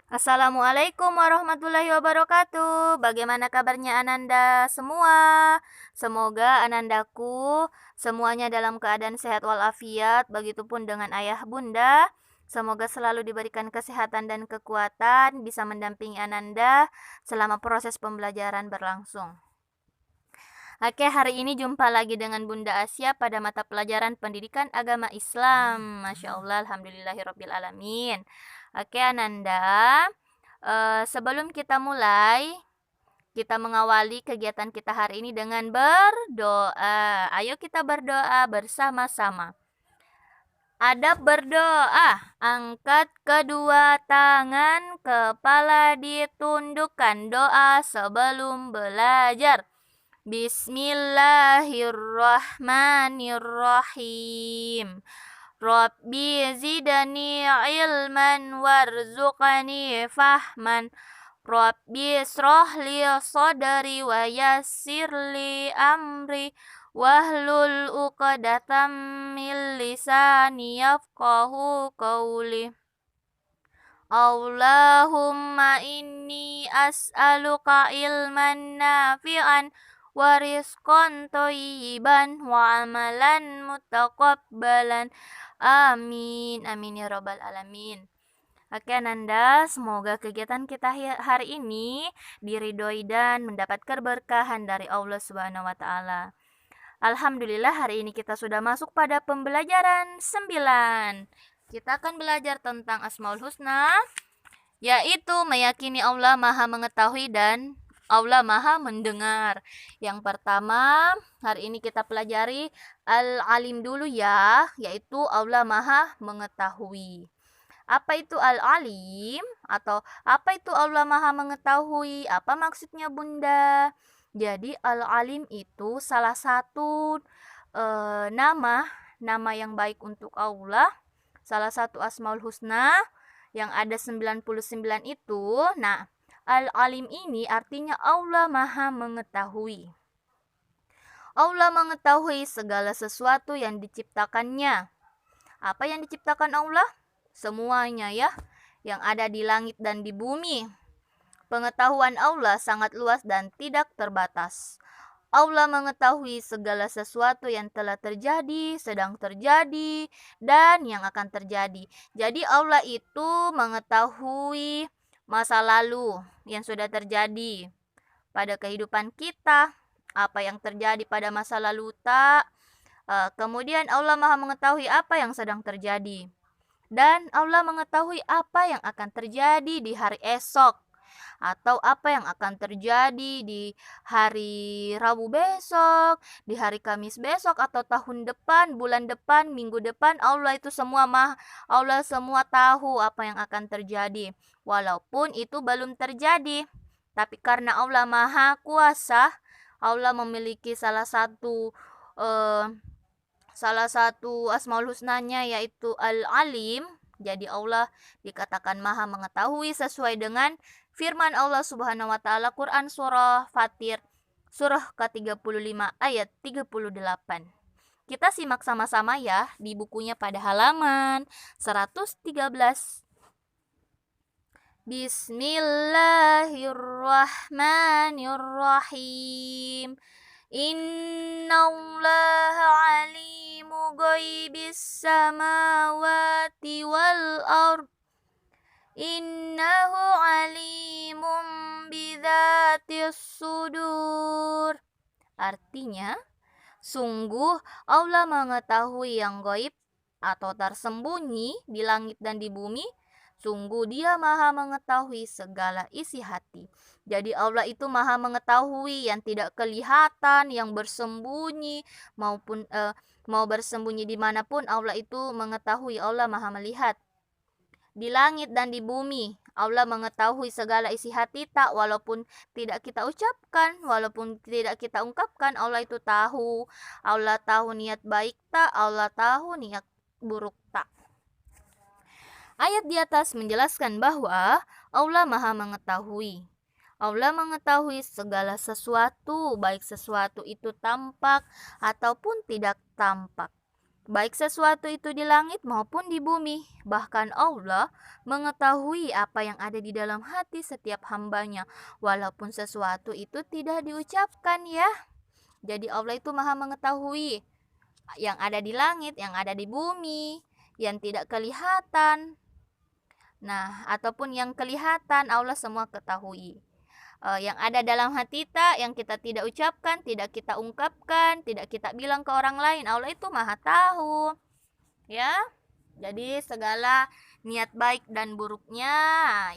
Assalamualaikum warahmatullahi wabarakatuh. Bagaimana kabarnya Ananda semua? Semoga Anandaku semuanya dalam keadaan sehat walafiat, begitupun dengan ayah bunda. Semoga selalu diberikan kesehatan dan kekuatan, bisa mendampingi Ananda selama proses pembelajaran berlangsung. Oke, hari ini jumpa lagi dengan Bunda Asia pada mata pelajaran Pendidikan Agama Islam. Masya Allah, alhamdulillahirabbil alamin. Oke, Ananda. Sebelum kita mulai, kita mengawali kegiatan kita hari ini dengan berdoa. Ayo kita berdoa bersama-sama. Adab berdoa. Angkat kedua tangan, kepala ditundukkan. Doa sebelum belajar. Bismillahirrahmanirrahim. Rabbi zidni ilman warzuqni fahman. Rabbi israh li sadri wa yassir li amri wahlul 'uqdatam min lisani yafqahu qawli. Allahumma inni as'aluka ilman nafi'an wa rizqan thayyiban wa amalan mutaqabbalan. Amin. Amin ya rabbal alamin. Oke Ananda, semoga kegiatan kita hari ini diridhoi dan mendapat keberkahan dari Allah Subhanahu wa taala. Alhamdulillah hari ini kita sudah masuk pada pembelajaran 9. Kita akan belajar tentang Asmaul Husna, yaitu meyakini Allah Maha Mengetahui dan Allah Maha Mendengar. Yang pertama, hari ini kita pelajari Al-Alim dulu ya, yaitu Allah Maha Mengetahui. Apa itu Al-Alim? Atau apa itu Allah Maha Mengetahui? Apa maksudnya Bunda? Jadi Al-Alim itu salah satu nama yang baik untuk Allah. Salah satu Asmaul Husna yang ada 99 itu. Nah, Al-Alim ini artinya Allah Maha Mengetahui. Allah mengetahui segala sesuatu yang diciptakannya. Apa yang diciptakan Allah? Semuanya ya, yang ada di langit dan di bumi. Pengetahuan Allah sangat luas dan tidak terbatas. Allah mengetahui segala sesuatu yang telah terjadi, sedang terjadi, dan yang akan terjadi. Jadi Allah itu mengetahui masa lalu yang sudah terjadi pada kehidupan kita, apa yang terjadi pada masa lalu kemudian Allah Maha mengetahui apa yang sedang terjadi. Dan Allah mengetahui apa yang akan terjadi di hari esok, atau apa yang akan terjadi di hari Rabu besok, di hari Kamis besok, atau tahun depan, bulan depan, minggu depan. Allah semua tahu apa yang akan terjadi, walaupun itu belum terjadi. Tapi karena Allah Maha Kuasa, Allah memiliki salah satu Asmaul Husnanya yaitu Al-Alim. Jadi Allah dikatakan Maha Mengetahui sesuai dengan firman Allah Subhanahu wa taala Quran surah Fatir surah ke-35 ayat 38. Kita simak sama-sama ya di bukunya pada halaman 113. Bismillahirrahmanirrahim. Innallaha alimu ghaibis samawati wal ard. Innahu alimun bidzatis sudur. Artinya, sungguh Allah mengetahui yang gaib atau tersembunyi di langit dan di bumi. Sungguh Dia Maha mengetahui segala isi hati. Jadi Allah itu Maha mengetahui yang tidak kelihatan, yang bersembunyi maupun mau bersembunyi dimanapun, Allah itu mengetahui. Allah Maha melihat di langit dan di bumi. Allah mengetahui segala isi hati walaupun tidak kita ucapkan, walaupun tidak kita ungkapkan, Allah itu tahu. Allah tahu niat baik Allah tahu niat buruk Ayat di atas menjelaskan bahwa Allah Maha Mengetahui. Allah mengetahui segala sesuatu, baik sesuatu itu tampak ataupun tidak tampak. baik sesuatu itu di langit maupun di bumi. Bahkan Allah mengetahui apa yang ada di dalam hati setiap hambanya, walaupun sesuatu itu tidak diucapkan ya. Jadi Allah itu maha mengetahui yang ada di langit, yang ada di bumi, yang tidak kelihatan. Nah, ataupun yang kelihatan Allah semua ketahui. Yang ada dalam hati kita, yang kita tidak ucapkan, tidak kita ungkapkan, tidak kita bilang ke orang lain, Allah itu maha tahu. Ya, jadi segala niat baik dan buruknya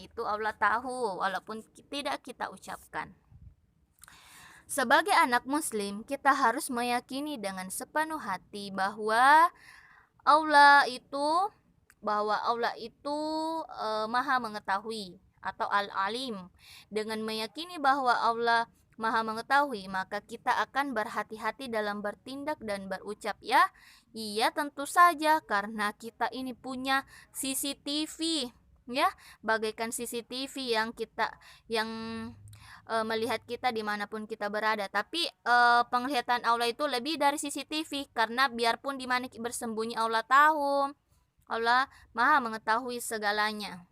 itu Allah tahu, walaupun tidak kita ucapkan. Sebagai anak muslim, kita harus meyakini dengan sepenuh hati bahwa Allah itu maha mengetahui atau al-alim. Dengan meyakini bahwa Allah maha mengetahui, maka kita akan berhati-hati dalam bertindak dan berucap ya. Iya, tentu saja, karena kita ini punya CCTV ya, bagaikan CCTV yang melihat kita dimanapun kita berada. Tapi penglihatan Allah itu lebih dari CCTV, karena biarpun di mana bersembunyi Allah tahu. Allah maha mengetahui segalanya.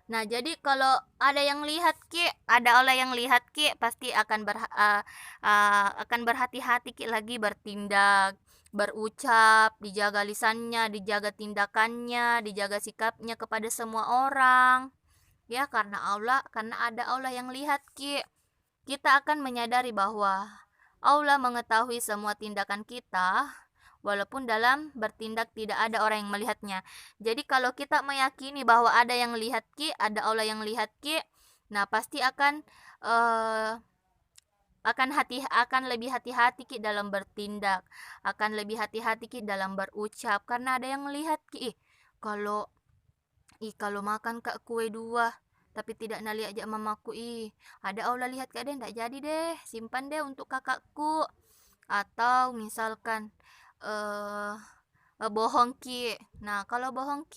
Nah, jadi kalau ada yang lihat ada Allah yang lihat pasti akan berhati-hati lagi bertindak, berucap, dijaga lisannya, dijaga tindakannya, dijaga sikapnya kepada semua orang. Ya, karena ada Allah yang lihat kita akan menyadari bahwa Allah mengetahui semua tindakan kita, walaupun dalam bertindak tidak ada orang yang melihatnya. Jadi kalau kita meyakini bahwa ada yang lihat ada Allah yang lihat nah pasti akan lebih hati-hati dalam bertindak, akan lebih hati-hati dalam berucap, karena ada yang melihat kalau makan kak kue 2 tapi tidak nali aja mamaku, ada Allah lihat kak deh, ndak jadi deh, simpan deh untuk kakakku. Atau misalkan bohong nah kalau bohong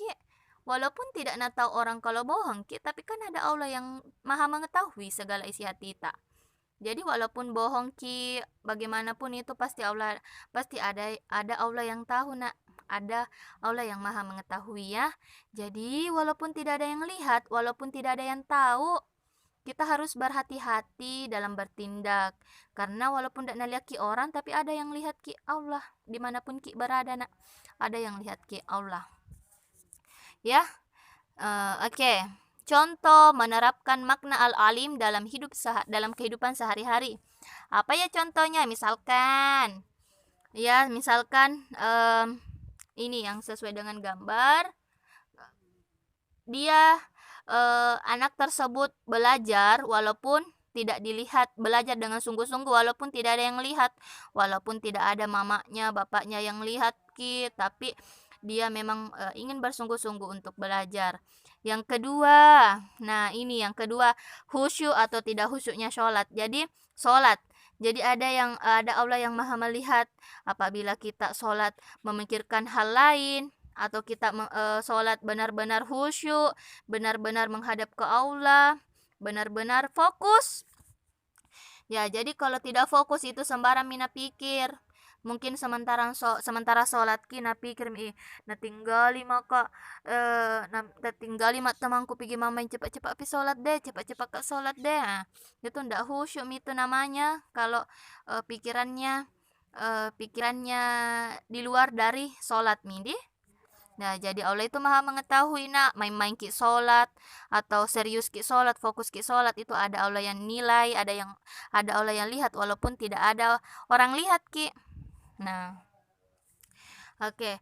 walaupun tidak tahu orang kalau bohong tapi kan ada Allah yang maha mengetahui segala isi hati kita. Jadi walaupun bohong bagaimanapun itu pasti ada Allah yang tahu nak, ada Allah yang maha mengetahui ya. Jadi walaupun tidak ada yang lihat, walaupun tidak ada yang tahu, kita harus berhati-hati dalam bertindak, karena walaupun tidak lihat orang tapi ada yang lihat Allah dimanapun berada nak, ada yang lihat Allah ya. Oke. Contoh menerapkan makna al-alim dalam kehidupan sehari-hari. Apa ya contohnya? Misalkan ini yang sesuai dengan gambar. Dia anak tersebut belajar walaupun tidak dilihat, belajar dengan sungguh-sungguh walaupun tidak ada yang lihat, walaupun tidak ada mamanya, bapaknya yang lihat tapi dia memang ingin bersungguh-sungguh untuk belajar. Yang kedua, khusyuk atau tidak khusyuknya sholat. Jadi ada Allah yang maha melihat apabila kita sholat memikirkan hal lain, atau kita sholat benar-benar khusyuk, benar-benar menghadap ke Allah, benar-benar fokus. Ya, jadi kalau tidak fokus itu sembarang mina pikir. Mungkin sementara sholat na pikir natinggali maka natinggali mak temanku pergi mama yang cepat-cepat sholat deh, cepat-cepat ke sholat deh. Nah, itu ndak khusyuk itu namanya kalau pikirannya di luar dari sholat mindi. Nah, jadi Allah itu maha mengetahui nak, main-main sholat atau serius sholat, fokus sholat, itu ada Allah yang nilai, ada Allah yang lihat walaupun tidak ada orang lihat Nah, oke.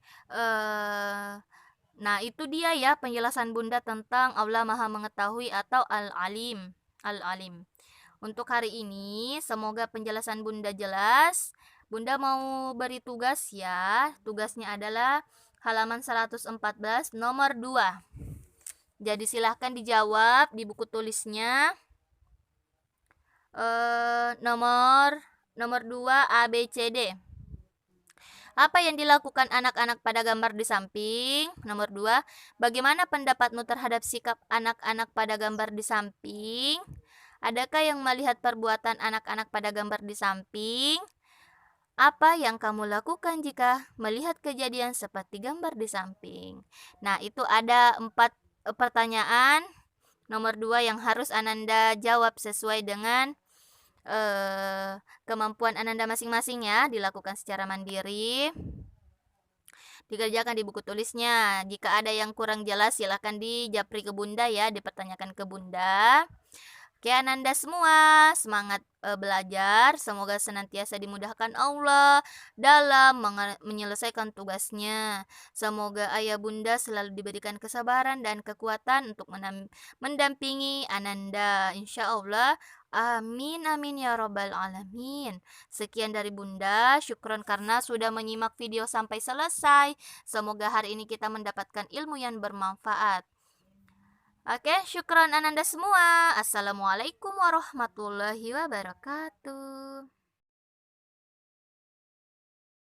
Nah, itu dia ya penjelasan Bunda tentang Allah maha mengetahui atau al-alim. Untuk hari ini semoga penjelasan Bunda jelas. Bunda mau beri tugas ya. Tugasnya adalah halaman 114 nomor 2. Jadi silahkan dijawab di buku tulisnya. Nomor 2 A B C D. Apa yang dilakukan anak-anak pada gambar di samping? Nomor 2, bagaimana pendapatmu terhadap sikap anak-anak pada gambar di samping? Adakah yang melihat perbuatan anak-anak pada gambar di samping? Apa yang kamu lakukan jika melihat kejadian seperti gambar di samping? Nah, itu ada 4 pertanyaan. Nomor 2 yang harus Ananda jawab sesuai dengan kemampuan Ananda masing-masing ya, dilakukan secara mandiri. Dikerjakan di buku tulisnya. Jika ada yang kurang jelas silahkan dijapri ke Bunda ya, dipertanyakan ke Bunda. Oke, Ananda semua, semangat belajar. Semoga senantiasa dimudahkan Allah dalam menyelesaikan tugasnya. Semoga Ayah Bunda selalu diberikan kesabaran dan kekuatan untuk mendampingi Ananda. Insya Allah. Amin, amin ya robbal alamin. Sekian dari Bunda, syukron karena sudah menyimak video sampai selesai. Semoga hari ini kita mendapatkan ilmu yang bermanfaat. Oke, syukron Ananda semua. Assalamualaikum warahmatullahi wabarakatuh.